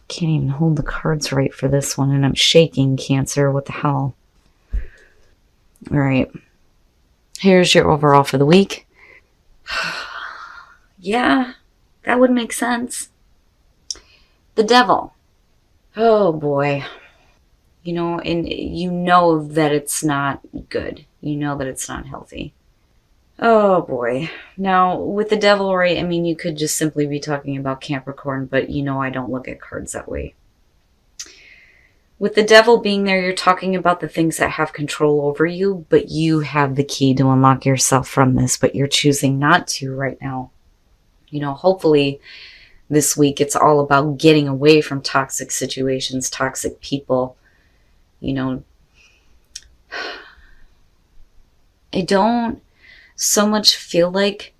Can't even hold the cards right for this one, and I'm shaking, Cancer. What the hell? All right. Here's your overall for the week. Yeah, that would make sense. The Devil. Oh, boy. And you know that it's not good. You know that it's not healthy. Oh, boy. Now, with the Devil, right, I mean, you could just simply be talking about Capricorn, but I don't look at cards that way. With the Devil being there, you're talking about the things that have control over you, but you have the key to unlock yourself from this, but you're choosing not to right now. Hopefully this week it's all about getting away from toxic situations, toxic people. I don't so much feel like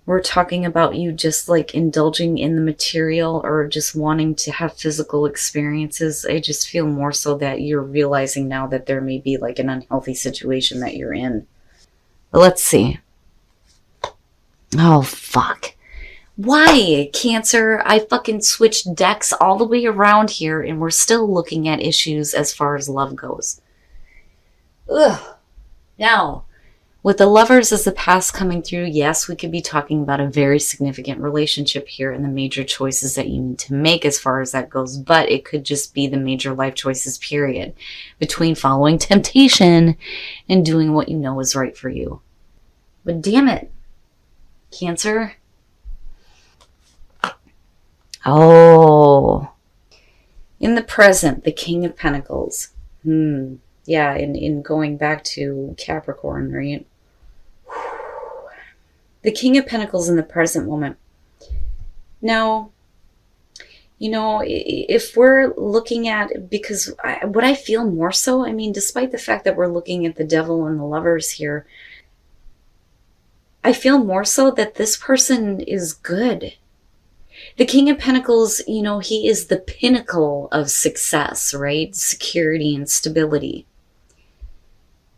we're talking about you just like indulging in the material or just wanting to have physical experiences. I just feel more so that you're realizing now that there may be like an unhealthy situation that you're in. But let's see. Oh, fuck. Why, Cancer? I fucking switched decks all the way around here and we're still looking at issues as far as love goes. Ugh. Now, with the Lovers as the past coming through, yes, we could be talking about a very significant relationship here and the major choices that you need to make as far as that goes, but it could just be the major life choices, period, between following temptation and doing what you know is right for you. But damn it, Cancer. Oh. In the present, the King of Pentacles. Yeah, in going back to Capricorn, right? The King of Pentacles in the present moment. Now, if we're looking at, because what I feel more so, I mean, despite the fact that we're looking at the Devil and the Lovers here, I feel more so that this person is good. The King of Pentacles, he is the pinnacle of success, right? Security and stability.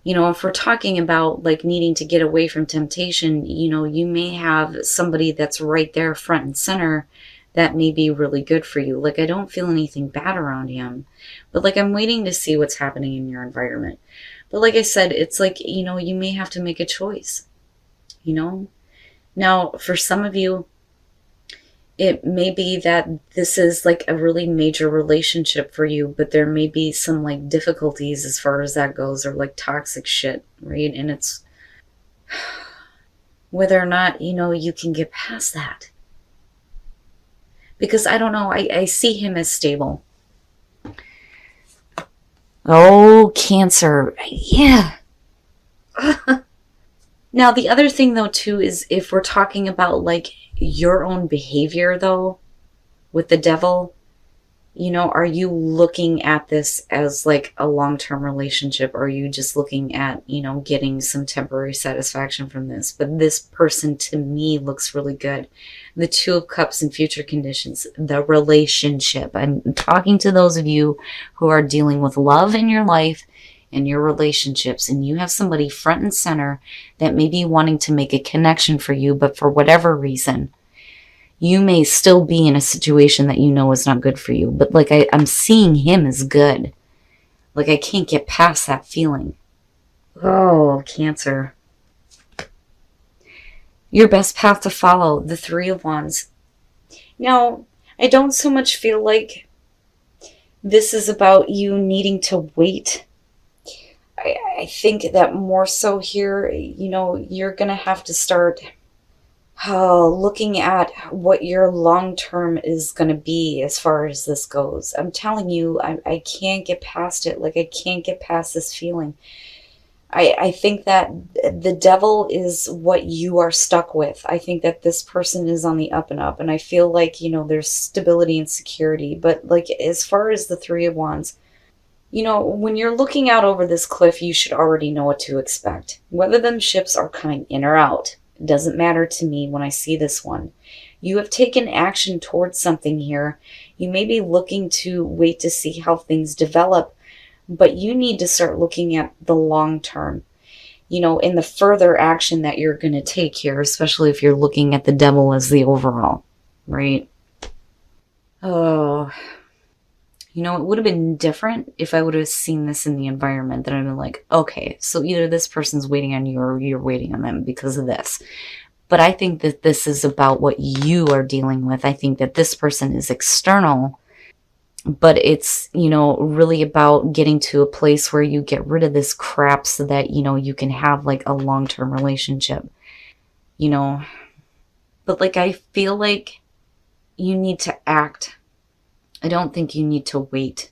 If we're talking about like needing to get away from temptation, you may have somebody that's right there front and center that may be really good for you. Like, I don't feel anything bad around him, but like, I'm waiting to see what's happening in your environment. But like I said, it's like, you may have to make a choice, Now, for some of you, it may be that this is like a really major relationship for you, but there may be some like difficulties as far as that goes, or like toxic shit, right? And it's whether or not, you can get past that. Because I don't know, I see him as stable. Oh, Cancer. Yeah. Now, the other thing though, too, is if we're talking about like your own behavior though, with the Devil, are you looking at this as like a long-term relationship? Or are you just looking at, getting some temporary satisfaction from this? But this person to me looks really good. The Two of Cups and future conditions, the relationship. I'm talking to those of you who are dealing with love in your life and your relationships, and you have somebody front and center that may be wanting to make a connection for you, but for whatever reason, you may still be in a situation that is not good for you. But like I'm seeing him as good. Like I can't get past that feeling. Oh, Cancer. Your best path to follow, the Three of Wands. Now, I don't so much feel like this is about you needing to wait. I think that more so here, you're going to have to start looking at what your long-term is going to be as far as this goes. I'm telling you, I can't get past it. Like, I can't get past this feeling. I think that the Devil is what you are stuck with. I think that this person is on the up and up. And I feel like, there's stability and security. But like, as far as the Three of Wands, when you're looking out over this cliff, you should already know what to expect. Whether them ships are coming in or out, it doesn't matter to me when I see this one. You have taken action towards something here. You may be looking to wait to see how things develop, but you need to start looking at the long term, in the further action that you're going to take here, especially if you're looking at the Devil as the overall, right? Oh, You know, it would have been different if I would have seen this in the environment. That I'd been like, okay, so either this person's waiting on you or you're waiting on them because of this. But I think that this is about what you are dealing with. I think that this person is external, but it's, you know, really about getting to a place where you get rid of this crap so that, you know, you can have like a long-term relationship, you know. But like, I feel like you need to act. I don't think you need to wait.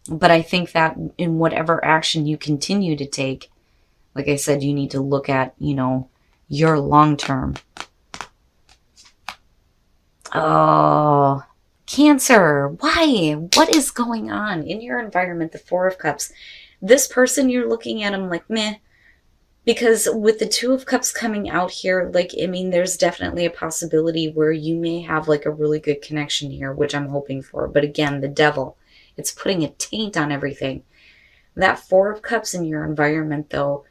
But I think that in whatever action you continue to take, like I said, you need to look at, you know, your long term. Oh, Cancer. Why? What is going on in your environment? The Four of Cups. This person, you're looking at him like, meh. Because with the Two of Cups coming out here, like, I mean, there's definitely a possibility where you may have like a really good connection here, which I'm hoping for. But again, the Devil, it's putting a taint on everything. That Four of Cups in your environment, though,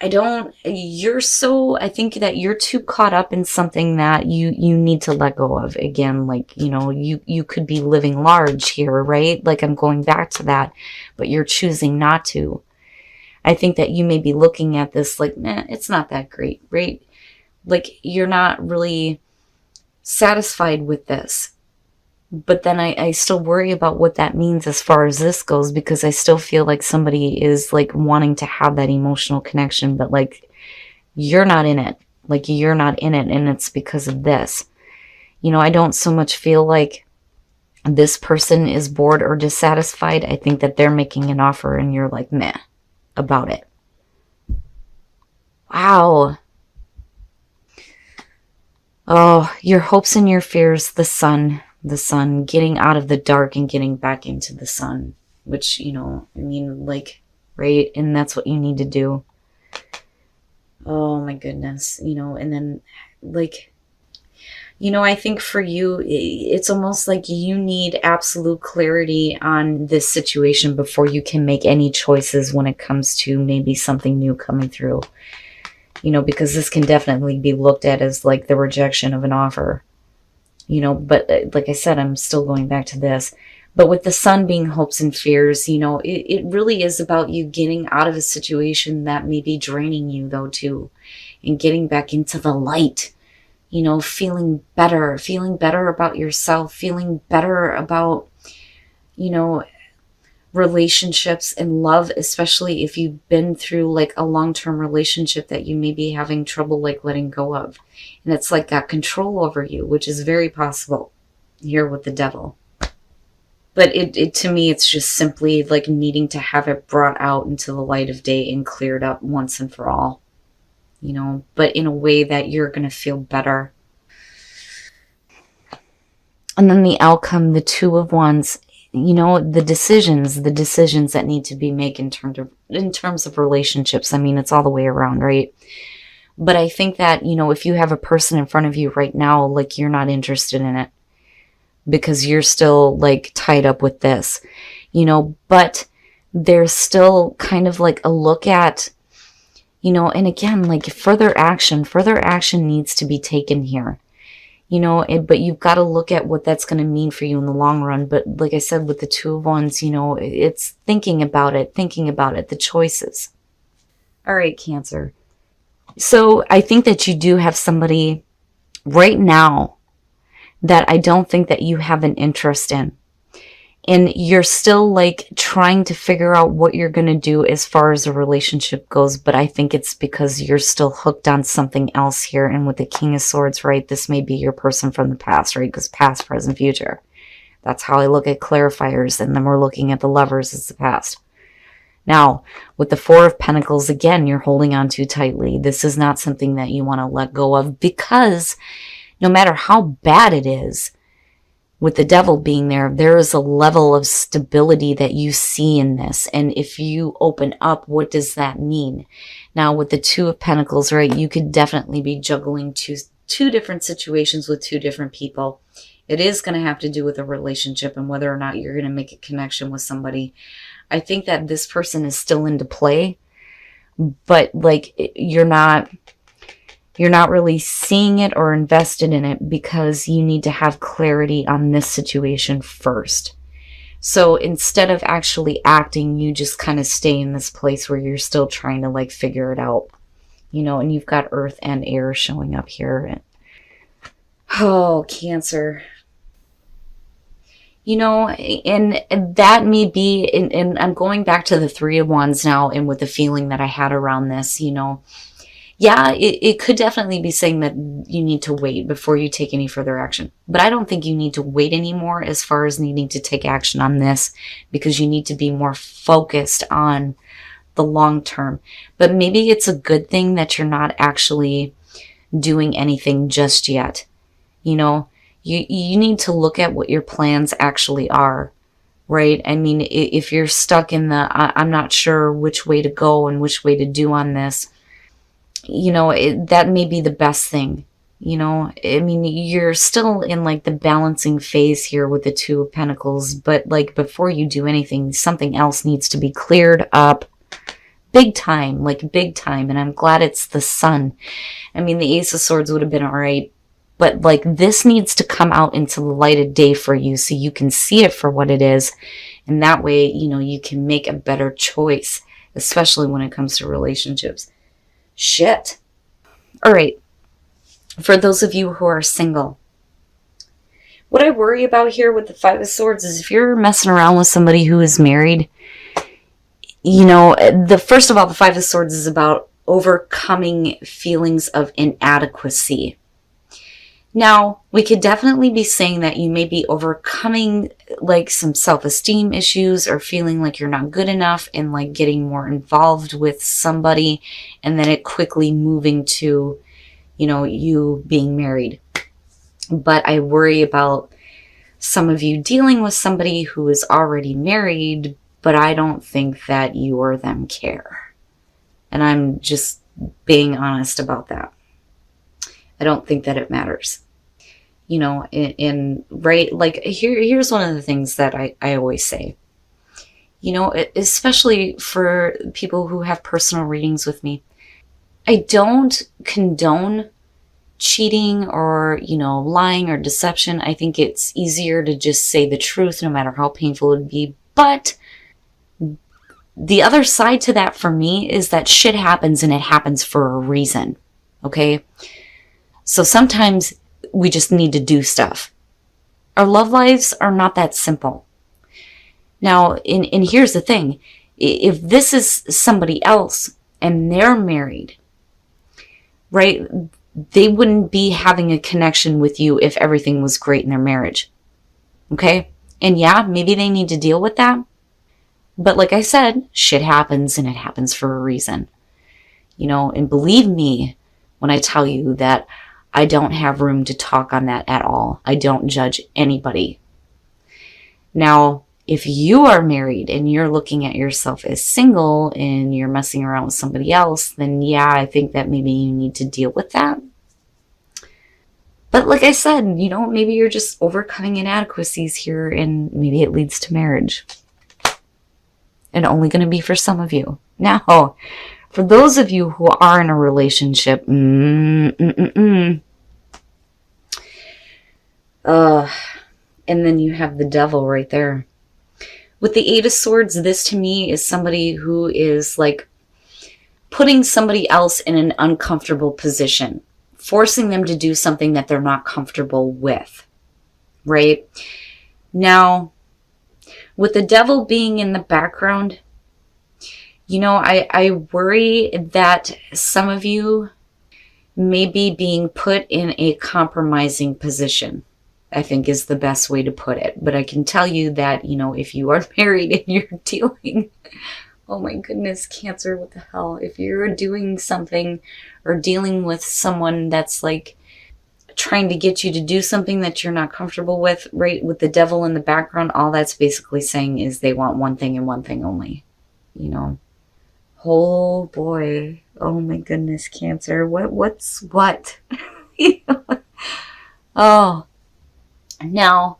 I think that you're too caught up in something that you need to let go of. Again, like, you know, you could be living large here, right? Like, I'm going back to that, but you're choosing not to. I think that you may be looking at this like, it's not that great, right? Like, you're not really satisfied with this. But then I still worry about what that means as far as this goes, because I still feel like somebody is like wanting to have that emotional connection, but like, you're not in it. Like, you're not in it, and it's because of this. You know, I don't so much feel like this person is bored or dissatisfied. I think that they're making an offer and you're like, meh about it. Wow. Oh, your hopes and your fears, the sun, getting out of the dark and getting back into the sun, which, you know, I mean, like, right? And that's what you need to do. Oh my goodness, you know, and then like, you know, I think for you, it's almost like you need absolute clarity on this situation before you can make any choices when it comes to maybe something new coming through. You know, because this can definitely be looked at as like the rejection of an offer. You know, but like I said, I'm still going back to this. But with the sun being hopes and fears, you know, it really is about you getting out of a situation that may be draining you, though, too. And getting back into the light. You know, feeling better about yourself, feeling better about, you know, relationships and love, especially if you've been through like a long-term relationship that you may be having trouble like letting go of. And it's like got control over you, which is very possible here with the Devil. But it to me, it's just simply like needing to have it brought out into the light of day and cleared up once and for all. You know, but in a way that you're going to feel better. And then the outcome, the Two of Wands, you know, the decisions that need to be made in terms of relationships. I mean, it's all the way around, right? But I think that, you know, if you have a person in front of you right now, like, you're not interested in it because you're still like tied up with this, you know, but there's still kind of like a look at, you know, and again, like further action needs to be taken here, you know, but you've got to look at what that's going to mean for you in the long run. But like I said, with the Two of Wands, you know, it's thinking about it, the choices. All right, Cancer. So I think that you do have somebody right now that I don't think that you have an interest in. And you're still like trying to figure out what you're going to do as far as a relationship goes. But I think it's because you're still hooked on something else here. And with the King of Swords, right, this may be your person from the past, right? Because past, present, future. That's how I look at clarifiers. And then we're looking at the Lovers as the past. Now, with the Four of Pentacles, again, you're holding on too tightly. This is not something that you want to let go of, because no matter how bad it is, with the Devil being there, there is a level of stability that you see in this. And if you open up, what does that mean? Now, with the Two of Pentacles, right, you could definitely be juggling two different situations with two different people. It is going to have to do with a relationship and whether or not you're going to make a connection with somebody. I think that this person is still into play, but like you're not really seeing it or invested in it because you need to have clarity on this situation first. So instead of actually acting, you just kind of stay in this place where you're still trying to like figure it out, and you've got earth and air showing up here. Oh, Cancer. And that may be, and I'm going back to the Three of Wands now, and with the feeling that I had around this, yeah, it could definitely be saying that you need to wait before you take any further action. But I don't think you need to wait anymore as far as needing to take action on this, because you need to be more focused on the long term. But maybe it's a good thing that you're not actually doing anything just yet. You need to look at what your plans actually are, right? I mean, if you're stuck in I'm not sure which way to go and which way to do on this, that may be the best thing. I mean, you're still in like the balancing phase here with the Two of Pentacles, but like before you do anything, something else needs to be cleared up big time, like big time. And I'm glad it's the Sun. I mean, the Ace of Swords would have been all right, but like this needs to come out into the light of day for you so you can see it for what it is. And that way, you can make a better choice, especially when it comes to relationships. Shit. All right. For those of you who are single, what I worry about here with the Five of Swords is if you're messing around with somebody who is married, first of all, the Five of Swords is about overcoming feelings of inadequacy. Now, we could definitely be saying that you may be overcoming like some self-esteem issues or feeling like you're not good enough and like getting more involved with somebody and then it quickly moving to, you being married. But I worry about some of you dealing with somebody who is already married, but I don't think that you or them care. And I'm just being honest about that. I don't think that it matters. Right, like here's one of the things that I always say, especially for people who have personal readings with me. I don't condone cheating or, lying or deception. I think it's easier to just say the truth, no matter how painful it would be. But the other side to that for me is that shit happens and it happens for a reason. Okay. So sometimes we just need to do stuff. Our love lives are not that simple. Now, and here's the thing. If this is somebody else and they're married, right, they wouldn't be having a connection with you if everything was great in their marriage. Okay? And yeah, maybe they need to deal with that. But like I said, shit happens and it happens for a reason. And believe me when I tell you that I don't have room to talk on that at all. I don't judge anybody. Now, if you are married and you're looking at yourself as single and you're messing around with somebody else, then yeah, I think that maybe you need to deal with that. But like I said, maybe you're just overcoming inadequacies here and maybe it leads to marriage. And only going to be for some of you. Now, for those of you who are in a relationship, and then you have the Devil right there. With the Eight of Swords, this to me is somebody who is like putting somebody else in an uncomfortable position, forcing them to do something that they're not comfortable with, right? Now, with the Devil being in the background, I worry that some of you may be being put in a compromising position, I think is the best way to put it. But I can tell you that, if you are married and you're dealing, oh my goodness, Cancer, what the hell? If you're doing something or dealing with someone that's like trying to get you to do something that you're not comfortable with, right, with the Devil in the background, all that's basically saying is they want one thing and one thing only, Oh boy. Oh my goodness, Cancer. What's what? Oh. Now,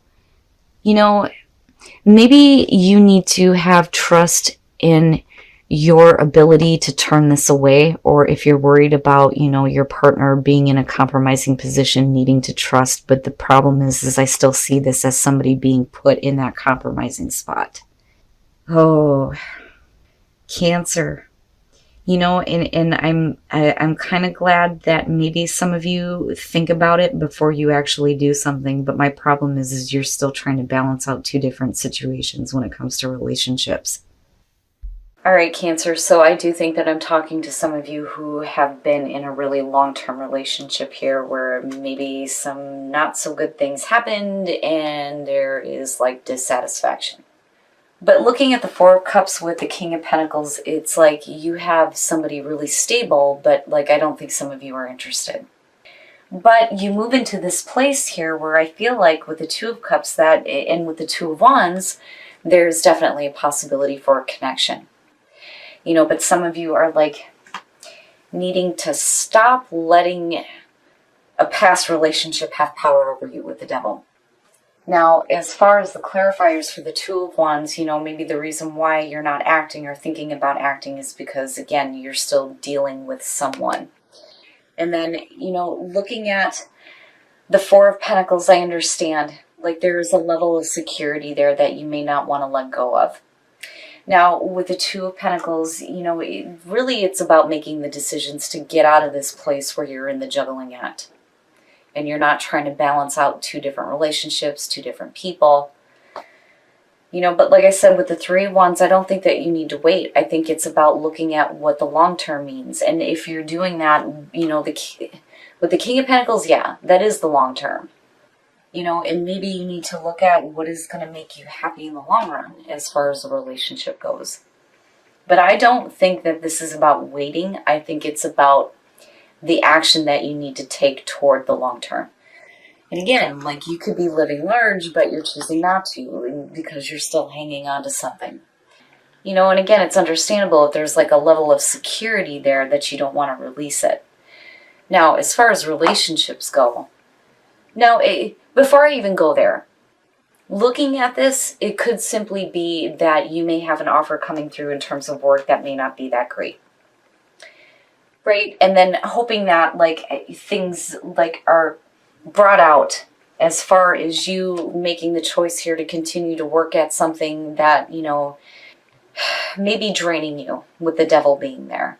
maybe you need to have trust in your ability to turn this away, or if you're worried about, your partner being in a compromising position, needing to trust. But the problem is I still see this as somebody being put in that compromising spot. Oh, Cancer. And I'm kind of glad that maybe some of you think about it before you actually do something. But my problem is you're still trying to balance out two different situations when it comes to relationships. All right, Cancer. So I do think that I'm talking to some of you who have been in a really long-term relationship here where maybe some not so good things happened and there is like dissatisfaction. But looking at the Four of Cups with the King of Pentacles, it's like you have somebody really stable, but like I don't think some of you are interested. But you move into this place here where I feel like with the Two of Cups and with the Two of Wands, there's definitely a possibility for a connection. But some of you are like needing to stop letting a past relationship have power over you with the Devil. Now, as far as the clarifiers for the Two of Wands, maybe the reason why you're not acting or thinking about acting is because, again, you're still dealing with someone. And then, looking at the Four of Pentacles, I understand, like there's a level of security there that you may not want to let go of. Now, with the Two of Pentacles, really it's about making the decisions to get out of this place where you're in the juggling act. And you're not trying to balance out two different relationships, two different people. But like I said, with the Three of Wands, I don't think that you need to wait. I think it's about looking at what the long term means. And if you're doing that, with the King of Pentacles, yeah, that is the long term. And maybe you need to look at what is going to make you happy in the long run as far as the relationship goes. But I don't think that this is about waiting. I think it's about the action that you need to take toward the long term. And again, like you could be living large, but you're choosing not to because you're still hanging on to something. And again, it's understandable if there's like a level of security there that you don't want to release it. Now, as far as relationships go, before I even go there, looking at this, it could simply be that you may have an offer coming through in terms of work that may not be that great. Right? And then hoping that like things like are brought out as far as you making the choice here to continue to work at something that, may be draining you with the Devil being there,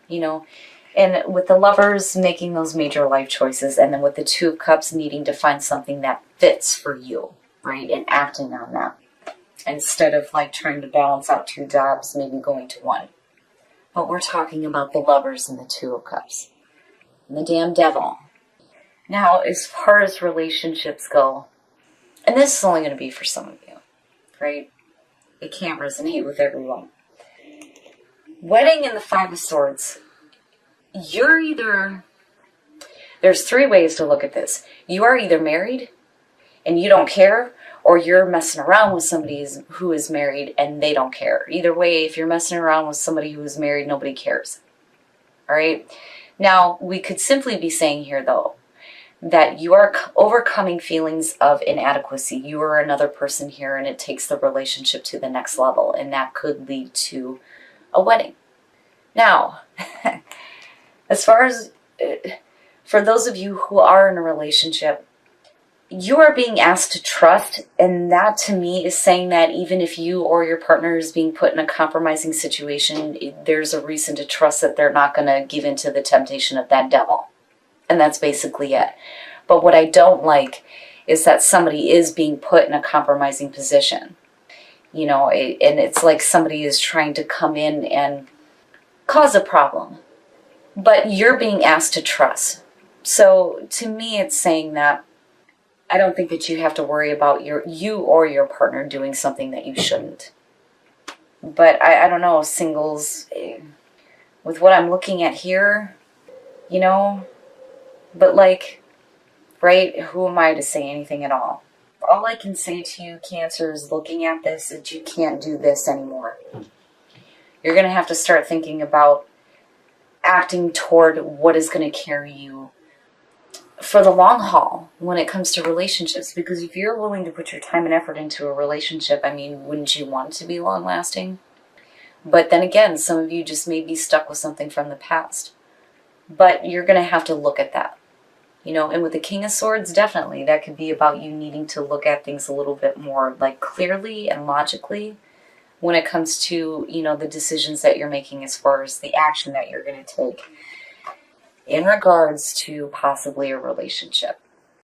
And with the Lovers making those major life choices, and then with the Two of Cups needing to find something that fits for you, right? And acting on that. Instead of like trying to balance out two jobs, maybe going to one. But we're talking about the Lovers and the Two of Cups. And the damn Devil. Now, as far as relationships go, and this is only going to be for some of you, right? It can't resonate with everyone. Wedding and the Five of Swords. There's three ways to look at this. You are either married and you don't care, or you're messing around with somebody who is married and they don't care. Either way, if you're messing around with somebody who is married, nobody cares. All right? Now, we could simply be saying here, though, that you are overcoming feelings of inadequacy. You are another person here, and it takes the relationship to the next level, and that could lead to a wedding. Now, as far as for those of you who are in a relationship, you are being asked to trust, and that to me is saying that even if you or your partner is being put in a compromising situation, there's a reason to trust that they're not going to give in to the temptation of that Devil. And that's basically it. But what I don't like is that somebody is being put in a compromising position. And it's like somebody is trying to come in and cause a problem. But you're being asked to trust. So to me, it's saying that I don't think that you have to worry about you or your partner doing something that you shouldn't. But I don't know, singles, with what I'm looking at here, but like, right, who am I to say anything at all? All I can say to you, Cancer, is looking at this, that you can't do this anymore. You're going to have to start thinking about acting toward what is going to carry you for the long haul when it comes to relationships. Because if you're willing to put your time and effort into a relationship, I mean, wouldn't you want it to be long lasting? But then again, some of you just may be stuck with something from the past. But you're going to have to look at that. You know, and with the King of Swords, definitely, that could be about you needing to look at things a little bit more, like, clearly and logically when it comes to, you know, the decisions that you're making as far as the action that you're going to take in regards to possibly a relationship.